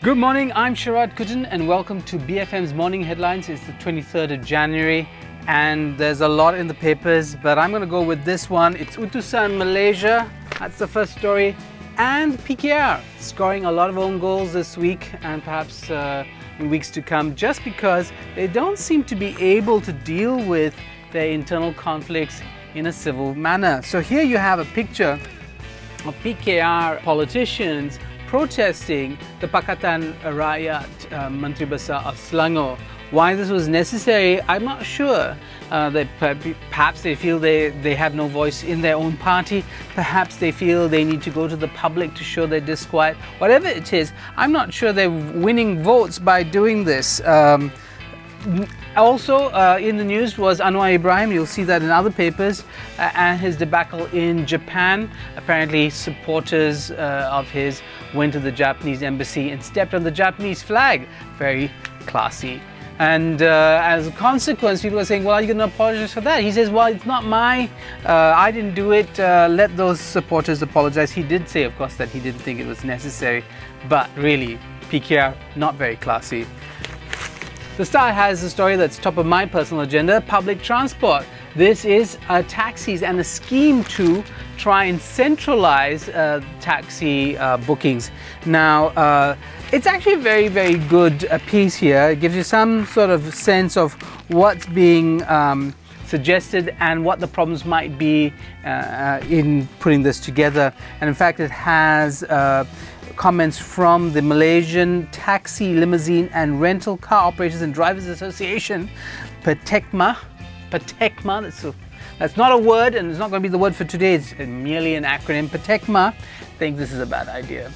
Good morning, I'm Sharaad Kuttan and welcome to BFM's Morning Headlines. It's the 23rd of January and there's a lot in the papers, but I'm going to go with this one. It's Utusan Malaysia, that's the first story, and PKR scoring a lot of own goals this week and perhaps in weeks to come, just because they don't seem to be able to deal with their internal conflicts in a civil manner. So here you have a picture of PKR politicians protesting the Pakatan Rakyat Menteri Besar of Selangor. Why this was necessary, I'm not sure. Perhaps they feel they have no voice in their own party. Perhaps they feel they need to go to the public to show their disquiet. Whatever it is, I'm not sure they're winning votes by doing this. Also in the news was Anwar Ibrahim. You'll see that in other papers, and his debacle in Japan. Apparently supporters of his went to the Japanese embassy and stepped on the Japanese flag. Very classy. And as a consequence, people are saying, well, are you going to apologize for that? He says, well, it's not I didn't do it, let those supporters apologize. He did say, of course, that he didn't think it was necessary, but really, PKR, not very classy. The Star has a story that's top of my personal agenda, public transport. This is taxis and a scheme to try and centralize taxi bookings. Now, it's actually a very, very good piece here. It gives you some sort of sense of what's being suggested and what the problems might be in putting this together. And in fact, it has comments from the Malaysian Taxi, Limousine and Rental Car Operators and Drivers Association, Pequenas. That's not a word, and it's not going to be the word for today. It's merely an acronym. Pequenas think this is a bad idea.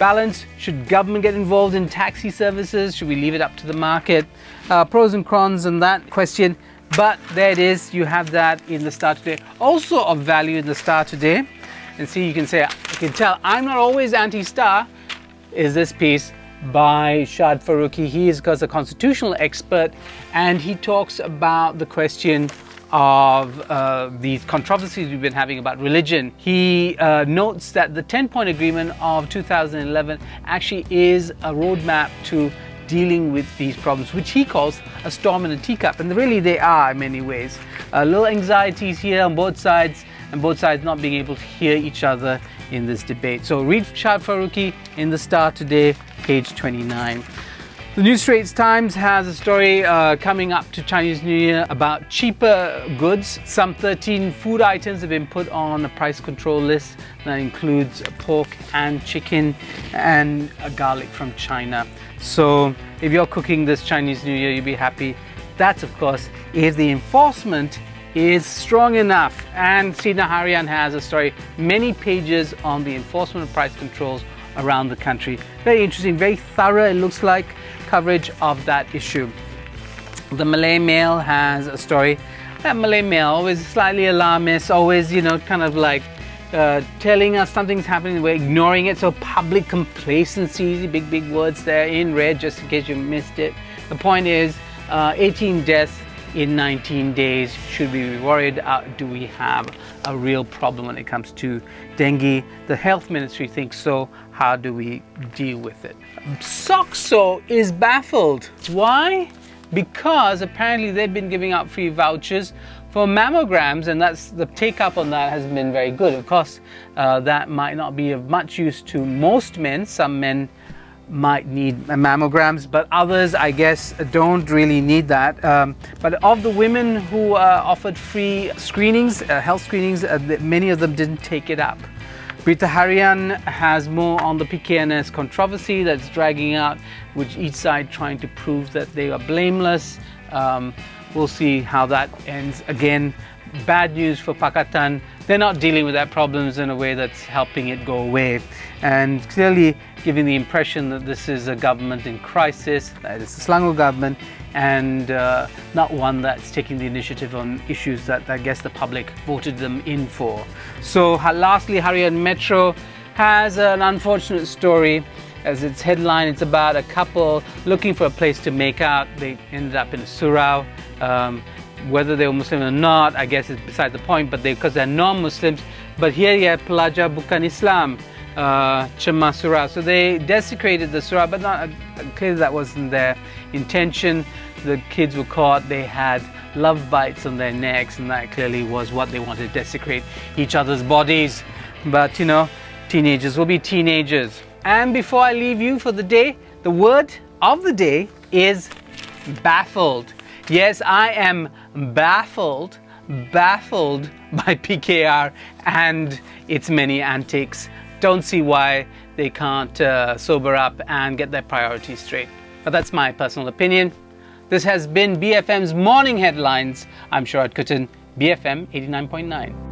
Balance: should government get involved in taxi services? Should we leave it up to the market? Pros and cons on that question. But there it is. You have that in the Star today. Also of value in the Star today. And see, you can tell I'm not always anti-Star, is this piece by Sharaad Faruqi. He is, of course, a constitutional expert, and he talks about the question of these controversies we've been having about religion. He notes that the 10-point agreement of 2011 actually is a roadmap to dealing with these problems, which he calls a storm in a teacup, and really they are in many ways. Little anxieties here on both sides, and both sides not being able to hear each other in this debate. So read Sharaad Faruqi in the Star today, page 29. The New Straits Times has a story coming up to Chinese New Year about cheaper goods. Some 13 food items have been put on a price control list that includes pork and chicken and garlic from China. So if you're cooking this Chinese New Year, you'll be happy. That's, of course, if the enforcement is strong enough. And Sina Harian has a story, many pages on the enforcement of price controls around the country. Very interesting, very thorough, it looks like, coverage of that issue. The Malay Mail has a story. That Malay Mail, always slightly alarmist, always, kind of like telling us something's happening, we're ignoring it. So public complacency, big words there in red, just in case you missed it. The point is, 18 deaths in 19 days. Should we be worried? Do we have a real problem when it comes to dengue? The health ministry thinks so. How do we deal with it? Socso is baffled. Why? Because apparently they've been giving out free vouchers for mammograms, and that's the take-up on that has been very good. Of course, that might not be of much use to most men. Some men might need mammograms, but others, I guess, don't really need that. But of the women who offered free screenings, health screenings, many of them didn't take it up. Berita Harian has more on the Pequenas controversy that's dragging out, which each side trying to prove that they are blameless. We'll see how that ends. Again, bad news for Pakatan. They're not dealing with their problems in a way that's helping it go away, and clearly giving the impression that this is a government in crisis, that it's the Selangor government, and not one that's taking the initiative on issues that I guess the public voted them in for. So lastly, Harian Metro has an unfortunate story. As its headline, it's about a couple looking for a place to make out. They ended up in a Surau. Whether they were Muslim or not, I guess it's beside the point, but because they're non-Muslims. But here you have pelajar bukan Islam. Surau. So they desecrated the Surau, but not clearly that wasn't their intention. The kids were caught, they had love bites on their necks, and that clearly was what they wanted to desecrate each other's bodies. But you know, teenagers will be teenagers. And before I leave you for the day, the word of the day is baffled. Yes, I am baffled by PKR and its many antics. Don't see why they can't sober up and get their priorities straight. But that's my personal opinion. This has been BFM's Morning Headlines. I'm Sharaad Kuttan, BFM 89.9.